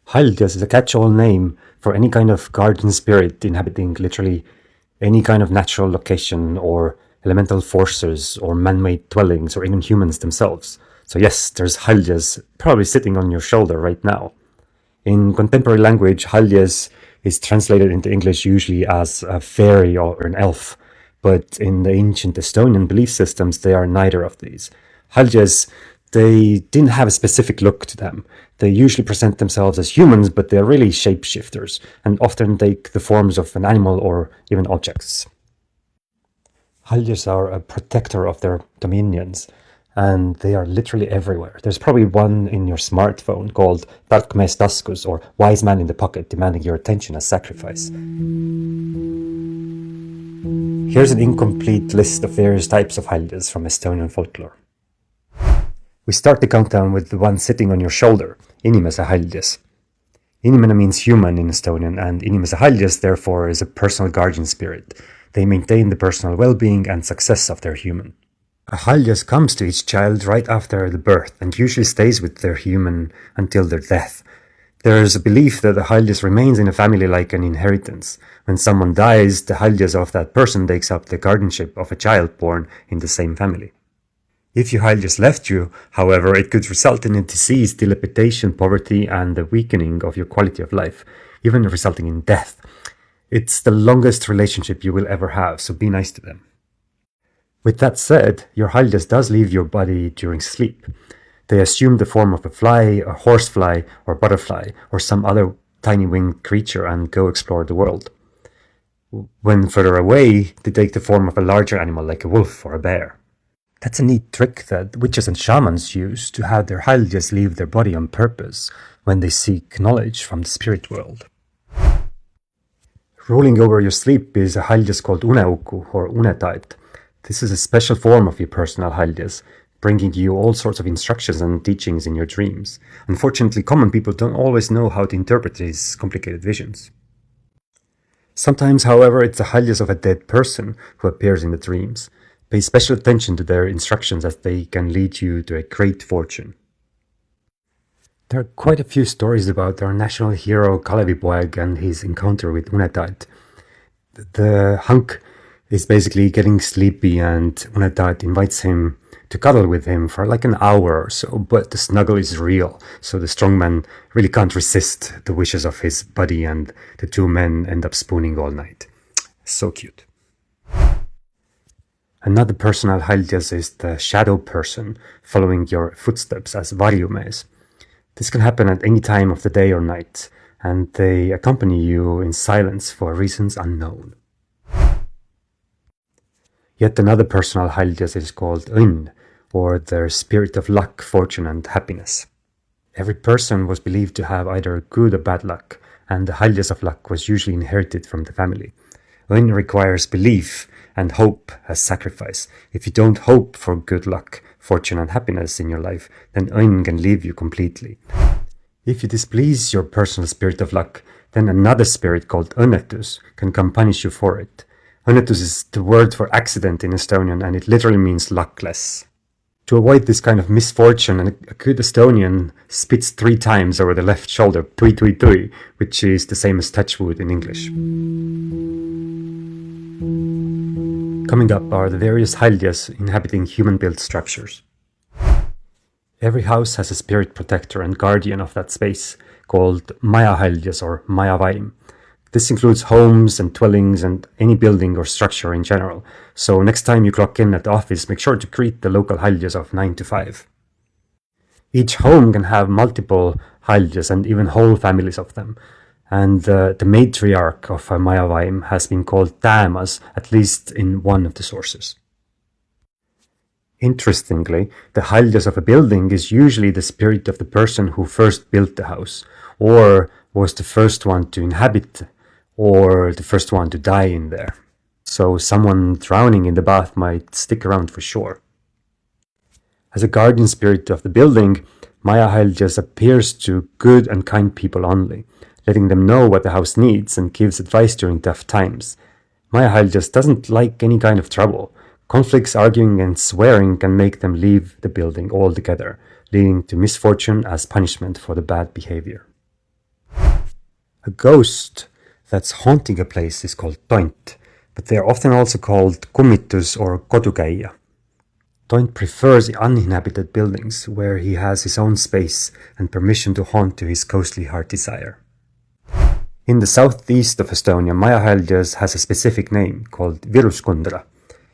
Haldjas is a catch-all name for any kind of garden spirit inhabiting literally any kind of natural location or elemental forces or man-made dwellings or even humans themselves. So yes, there's Haldjas probably sitting on your shoulder right now. In contemporary language, Haldjas is translated into English usually as a fairy or an elf, but in the ancient Estonian belief systems, they are neither of these. Haldjas, they didn't have a specific look to them. They usually present themselves as humans, but they're really shapeshifters and often take the forms of an animal or even objects. Haldjas are a protector of their dominions, and they are literally everywhere. There's probably one in your smartphone called Tark mees taskus, or Wise Man in the Pocket, demanding your attention as sacrifice. Here's an incomplete list of various types of Haldjas from Estonian folklore. We start the countdown with the one sitting on your shoulder, Inimesehaldjas. Inimene means human in Estonian, and Inimesehaldjas therefore is a personal guardian spirit. They maintain the personal well-being and success of their human. A Haldjas comes to each child right after the birth and usually stays with their human until their death. There is a belief that the Haldjas remains in a family like an inheritance. When someone dies, the Haldjas of that person takes up the guardianship of a child born in the same family. If your Haldjas left you, however, it could result in a disease, dilapidation, poverty, and the weakening of your quality of life, even resulting in death. It's the longest relationship you will ever have, so be nice to them. With that said, your Haldjas does leave your body during sleep. They assume the form of a fly, a horsefly, or butterfly, or some other tiny winged creature and go explore the world. When further away, they take the form of a larger animal like a wolf or a bear. That's a neat trick that witches and shamans use to have their Haldjas leave their body on purpose when they seek knowledge from the spirit world. Rolling over your sleep is a Haldjas called Uneuku or Unetaat. This is a special form of your personal Haldjas, bringing you all sorts of instructions and teachings in your dreams. Unfortunately, common people don't always know how to interpret these complicated visions. Sometimes, however, it's the Haldjas of a dead person who appears in the dreams. Pay special attention to their instructions as they can lead you to a great fortune. There are quite a few stories about our national hero Kalevipoeg and his encounter with Unetaat. The hunk is basically getting sleepy and Unetaat invites him to cuddle with him for like an hour or so, but the snuggle is real, so the strong man really can't resist the wishes of his buddy and the two men end up spooning all night. So cute. Another personal Haldjas is the shadow person following your footsteps as Varjumees. This can happen at any time of the day or night, and they accompany you in silence for reasons unknown. Yet another personal Haldjas is called Õnn, or their spirit of luck, fortune and happiness. Every person was believed to have either good or bad luck, and the Haldjas of luck was usually inherited from the family. Õnn requires belief and hope as sacrifice. If you don't hope for good luck, fortune and happiness in your life, then Õnn can leave you completely. If you displease your personal spirit of luck, then another spirit called Õnnetus can come punish you for it. Õnnetus is the word for accident in Estonian, and it literally means luckless. To avoid this kind of misfortune, a good Estonian spits 3 times over the left shoulder, tui tui tui, which is the same as touch wood in English. Coming up are the various Haldjas inhabiting human-built structures. Every house has a spirit protector and guardian of that space, called Majahaldjas or Majavaim. This includes homes and dwellings and any building or structure in general, so next time you clock in at the office, make sure to greet the local Haldjas of 9 to 5. Each home can have multiple Haldjas and even whole families of them, and the matriarch of a Majavaim has been called Täämas, at least in one of the sources. Interestingly, the Haldjas of a building is usually the spirit of the person who first built the house, or was the first one to inhabit, or the first one to die in there. So someone drowning in the bath might stick around for sure. As a guardian spirit of the building, Majahaldjas appears to good and kind people only, letting them know what the house needs and gives advice during tough times. Majahaldjas doesn't like any kind of trouble. Conflicts, arguing and swearing can make them leave the building altogether, leading to misfortune as punishment for the bad behavior. A ghost that's haunting a place is called Tont, but they are often also called kummitus or kodukäija. Tont prefers uninhabited buildings where he has his own space and permission to haunt to his ghostly heart desire. In the southeast of Estonia, Majahaldjas has a specific name called Viruskundra.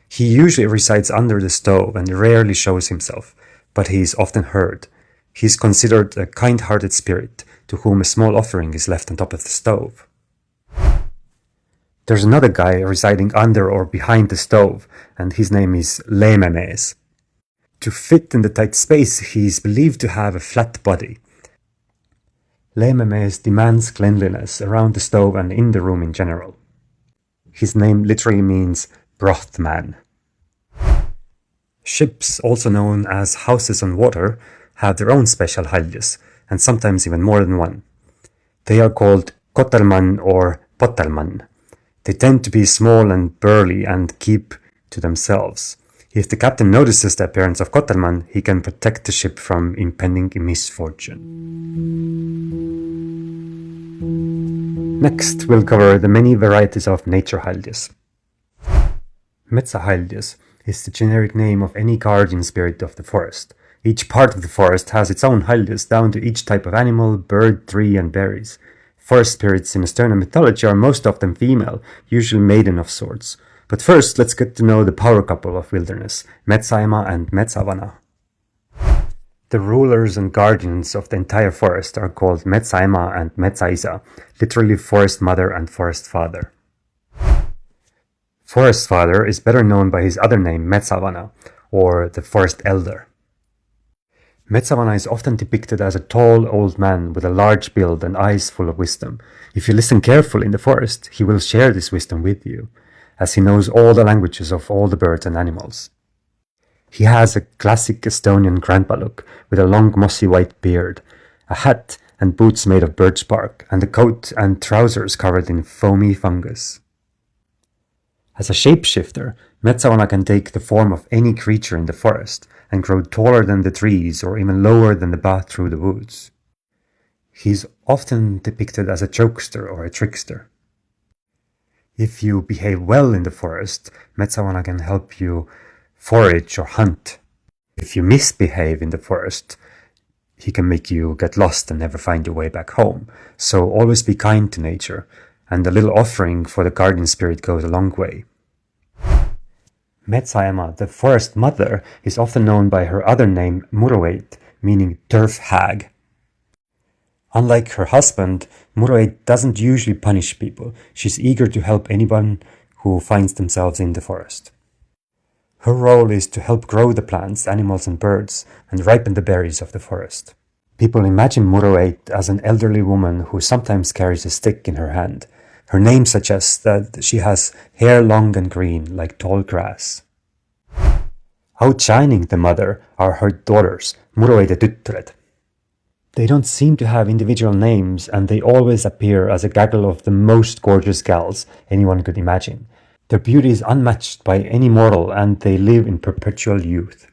He usually resides under the stove and rarely shows himself, but he is often heard. He is considered a kind-hearted spirit to whom a small offering is left on top of the stove. There's another guy residing under or behind the stove, and his name is Leememees. To fit in the tight space, he is believed to have a flat body. Leememees demands cleanliness around the stove and in the room in general. His name literally means broth man. Ships, also known as houses on water, have their own special haldjas, and sometimes even more than one. They are called Kotermann or Potermann. They tend to be small and burly and keep to themselves. If the captain notices the appearance of Kotermann, he can protect the ship from impending misfortune. Next, we'll cover the many varieties of nature haldjas. Metsavana is the generic name of any guardian spirit of the forest. Each part of the forest has its own haldjas down to each type of animal, bird, tree, and berries. Forest spirits in Estonian mythology are most often female, usually maiden of sorts. But first, let's get to know the power couple of wilderness, Metsaema and Metsavana. The rulers and guardians of the entire forest are called Metsaema and Metsaisa, literally forest mother and forest father. Forest father is better known by his other name, Metsavana, or the forest elder. Metsavana is often depicted as a tall old man with a large build and eyes full of wisdom. If you listen carefully in the forest, he will share this wisdom with you, as he knows all the languages of all the birds and animals. He has a classic Estonian grandpa look, with a long mossy white beard, a hat and boots made of birch bark, and a coat and trousers covered in foamy fungus. As a shapeshifter, Metsavana can take the form of any creature in the forest, and grow taller than the trees or even lower than the path through the woods. He is often depicted as a jokester or a trickster. If you behave well in the forest, Metsavana can help you forage or hunt. If you misbehave in the forest, he can make you get lost and never find your way back home. So always be kind to nature, and a little offering for the guardian spirit goes a long way. Metsaema, the forest mother, is often known by her other name Murueit, meaning turf hag. Unlike her husband, Murueit doesn't usually punish people. She's eager to help anyone who finds themselves in the forest. Her role is to help grow the plants, animals and birds, and ripen the berries of the forest. People imagine Murueit as an elderly woman who sometimes carries a stick in her hand. Her name suggests that she has hair long and green, like tall grass. Outshining the mother are her daughters, Murueide tütred. They don't seem to have individual names, and they always appear as a gaggle of the most gorgeous gals anyone could imagine. Their beauty is unmatched by any mortal, and they live in perpetual youth.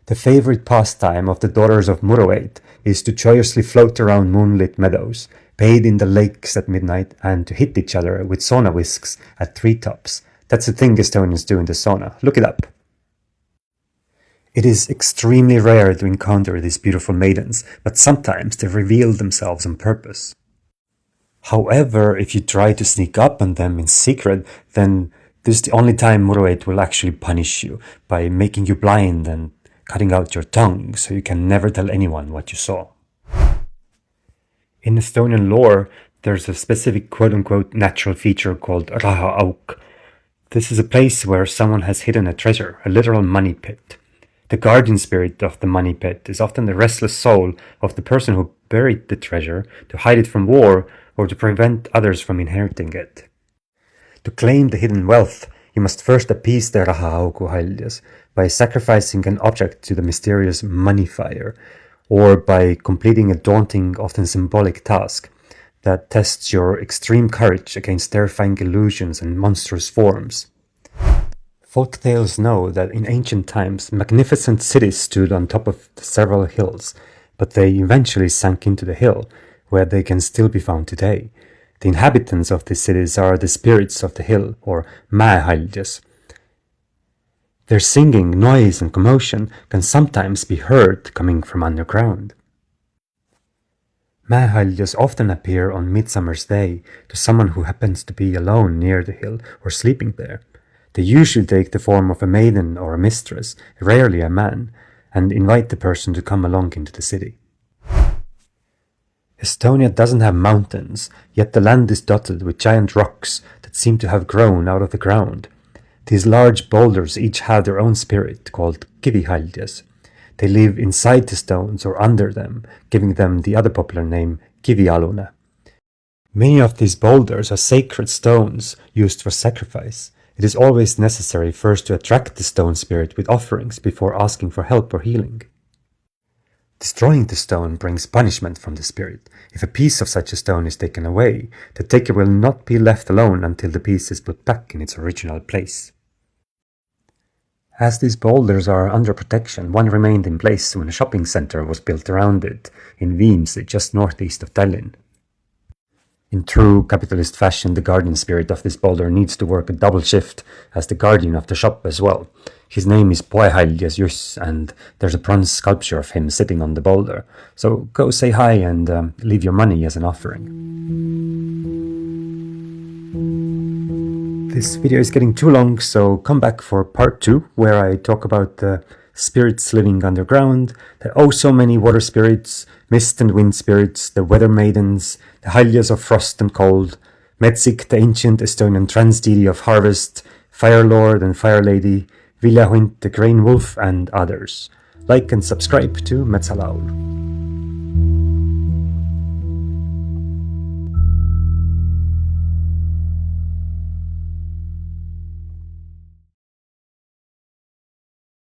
The favorite pastime of the daughters of Murueit is to joyously float around moonlit meadows, bathe in the lakes at midnight, and to hit each other with sauna whisks at treetops. That's the thing Estonians do in the sauna. Look it up. It is extremely rare to encounter these beautiful maidens, but sometimes they reveal themselves on purpose. However, if you try to sneak up on them in secret, then this is the only time Murueit will actually punish you, by making you blind and cutting out your tongue so you can never tell anyone what you saw. In Estonian lore, there's a specific quote-unquote natural feature called Rahaaugu. This is a place where someone has hidden a treasure, a literal money pit. The guardian spirit of the money pit is often the restless soul of the person who buried the treasure to hide it from war or to prevent others from inheriting it. To claim the hidden wealth, you must first appease the Rahaaugu haldjas by sacrificing an object to the mysterious money fire, or by completing a daunting, often symbolic task that tests your extreme courage against terrifying illusions and monstrous forms. Folk tales know that in ancient times magnificent cities stood on top of several hills, but they eventually sank into the hill, where they can still be found today. The inhabitants of these cities are the spirits of the hill, or Mäehaldjas. Their singing, noise and commotion can sometimes be heard coming from underground. Mäehaldjas often appear on Midsummer's Day to someone who happens to be alone near the hill or sleeping there. They usually take the form of a maiden or a mistress, rarely a man, and invite the person to come along into the city. Estonia doesn't have mountains, yet the land is dotted with giant rocks that seem to have grown out of the ground. These large boulders each have their own spirit, called Kivialune. They live inside the stones or under them, giving them the other popular name Kivialune. Many of these boulders are sacred stones used for sacrifice. It is always necessary first to attract the stone spirit with offerings before asking for help or healing. Destroying the stone brings punishment from the spirit. If a piece of such a stone is taken away, the taker will not be left alone until the piece is put back in its original place. As these boulders are under protection, one remained in place when a shopping centre was built around it in Viimsi, just northeast of Tallinn. In true capitalist fashion, the guardian spirit of this boulder needs to work a double shift as the guardian of the shop as well. His name is Poehaldjas Juss, and there's a bronze sculpture of him sitting on the boulder. So go say hi and leave your money as an offering. This video is getting too long, so come back for part 2, where I talk about the spirits living underground, the oh so many water spirits, mist and wind spirits, the weather maidens, the haldjas of frost and cold, Metsik, the ancient Estonian trans-deity of harvest, Fire Lord and Fire Lady, Viljahunt, the grain wolf, and others. Like and subscribe to Metsavana.